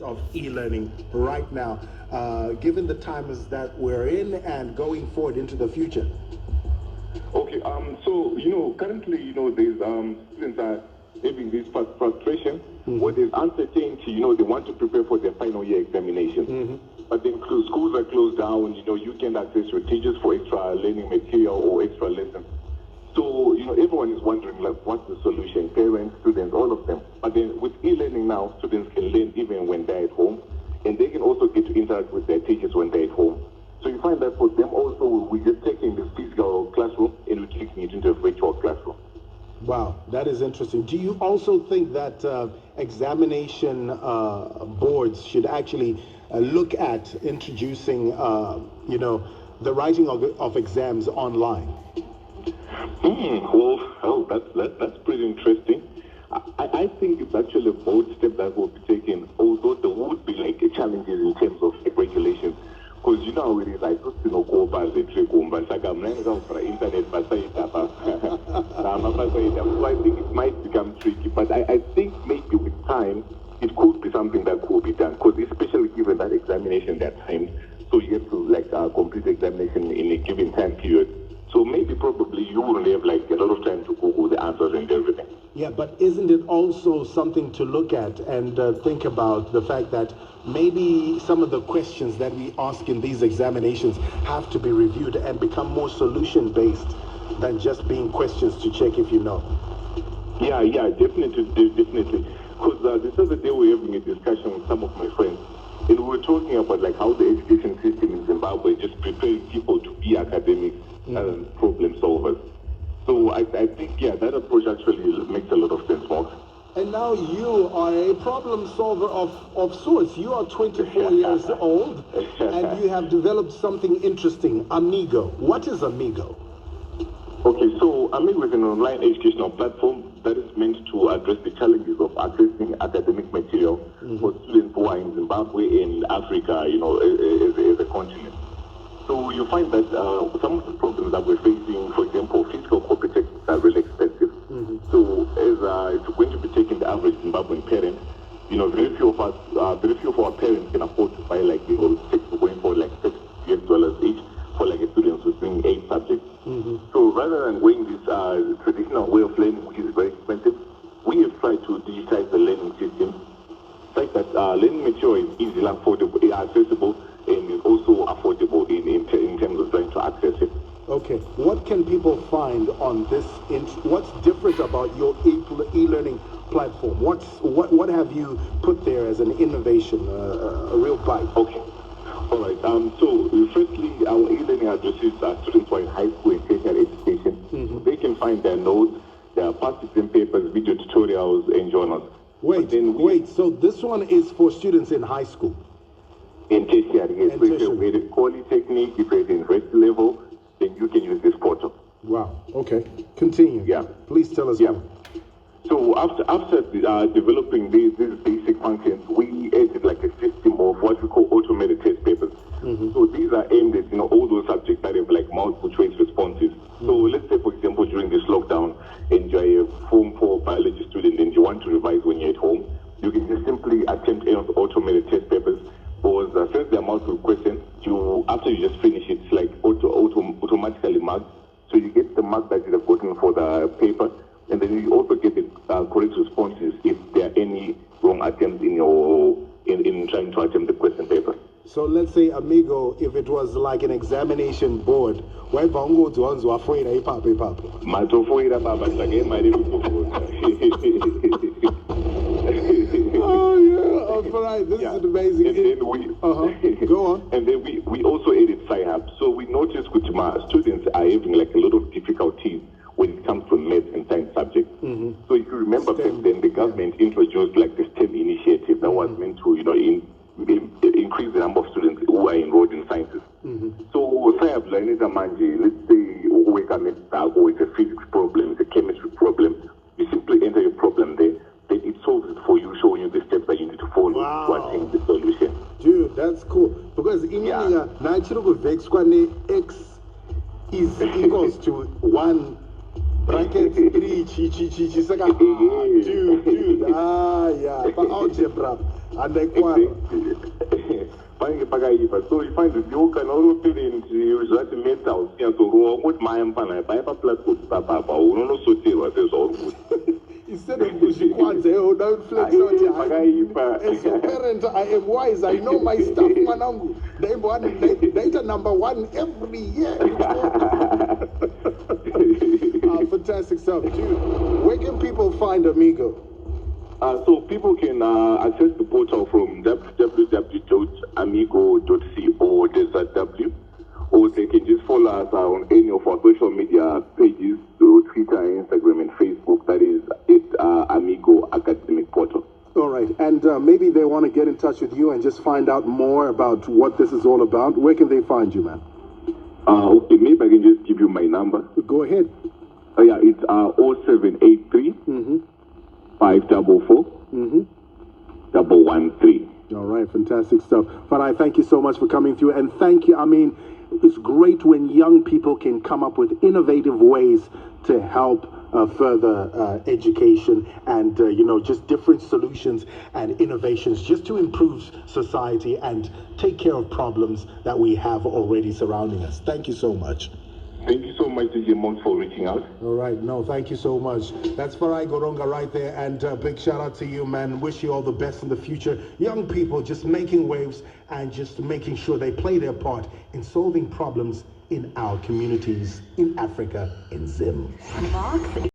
of e-learning right now, given the times that we're in and going forward into the future? Okay, so, currently, there's students are having this frustration, or there's uncertainty, they want to prepare for their final year examination. But then schools are closed down, you can't access your teachers for extra learning material or extra lessons. So, everyone is wondering, like, what's the solution? Parents, students, all of them. But then with e-learning now, students can learn even when they're at home, and they can also get to interact with their teachers when they're at home. So you find that for them also, we're just taking the physical classroom and we're taking it into a virtual classroom. Wow, that is interesting. Do you also think that examination boards should actually look at introducing, the writing of exams online? Well, that's pretty interesting. I think it's actually a bold step that will be taken, although there would be like challenges in terms of regulations. Because you know how it is, I just go by the trick, but I'm not for internet, but so I think it might become tricky. But I think maybe with time, it could be something that could be done. Because especially given that examination that time, so you have to complete the examination in a given time period. So maybe probably you will have a lot of time to Google the answers and everything. Yeah, but isn't it also something to look at and think about the fact that maybe some of the questions that we ask in these examinations have to be reviewed and become more solution-based than just being questions to check if you know? Yeah, definitely. Because this other day we were having a discussion with some of my friends, and we were talking about how the education system in Zimbabwe just preparing people to be academic problem solvers. So I think, that approach actually makes a lot of sense, Mox. And now you are a problem solver of sorts. You are 24 years old, and you have developed something interesting, Amigo. What is Amigo? Okay, so Amigo is an online educational platform that is meant to address the challenges of accessing academic material for students who are in Zimbabwe and Africa, as a continent. So you find that some of the problems that we're facing, for example, physical copy textbooks are really expensive. So as if you're going to be taking the average Zimbabwean parent, very few of our parents can afford to buy textbook going for $6 each for a student who's doing 8 subjects. So rather than going this traditional way of learning, which is very expensive, we have tried to digitize the learning system such that learning material is easily affordable, accessible, and is also affordable in terms of trying to access it. Okay, what can people find on this? What's different about your e-learning platform? What have you put there as an innovation, a real bite? Okay, all right. So firstly, our e-learning addresses students who are in high school and tertiary education. They can find their notes, their past exam papers, video tutorials, and journals. Wait. So this one is for students in high school. In tertiary, yes. If you're in polytechnic, if you're in university level, then you can use this portal. Wow. Okay. Continue. Yeah. Please tell us more. So after developing these basic functions, we added a system of what we call automated test papers. So these are aimed at all those subjects that have multiple choice responses. So let's say, for example, during this lockdown, and you're a Form 4 biology student and you want to revise when you're at home, you can just simply attempt any of the automated test papers. Because since they're multiple questions, after you just finish it, it's automatically marked. So you get the mark that you have gotten for the paper, and then you also get the correct responses if there are any wrong attempts in trying to attempt the question paper. So let's say, Amigo, if it was like an examination board, why bongo to ones who are afraid of Oh yeah, Farayi, this is amazing. And then we go on. And then we also added Sci-Hub. So we noticed that my students are having a lot of difficulties when it comes to math and science subjects. So if you remember back then, the government introduced the STEM initiative that was meant to increase the number of students who are enrolled in sciences. So Sci-Hub, let's say it's a physics problem, it's a chemistry problem. You simply enter your problem there. Then it solves it for you, showing you the steps that you need to follow to attain the solution. Dude, that's cool. Because in natural vex x is equals to 1 bracket 3 chi. Dude, yeah, for algebra. Adequado. So you find that you can also fit into that mental, so what my empire, by a plus good papa, or no so what is all good. Instead of Bushi Kwanze, don't flex out here. As your parent, I am wise. I know my stuff, Manangu. They won data number 1 every year. Fantastic stuff, dude. Where can people find Amigo? So people can access the portal from www.amigo.co.za, or they can just follow us on any of our social media pages, so Twitter, Instagram, and Facebook. That is Amigo Academic Portal. All right, and maybe they want to get in touch with you and just find out more about what this is all about. Where can they find you, man? Okay, maybe I can just give you my number. Go ahead. Oh yeah, it's 0783 544 113. All right, fantastic stuff. Farayi, thank you so much for coming through, and thank you. I mean, it's great when young people can come up with innovative ways to help further education and, just different solutions and innovations just to improve society and take care of problems that we have already surrounding us. Thank you so much. Thank you so much, DJ Mox, for reaching out. All right. No, thank you so much. That's Farayi Goronga right there. And big shout out to you, man. Wish you all the best in the future. Young people just making waves and just making sure they play their part in solving problems in our communities, in Africa, in Zim. Mox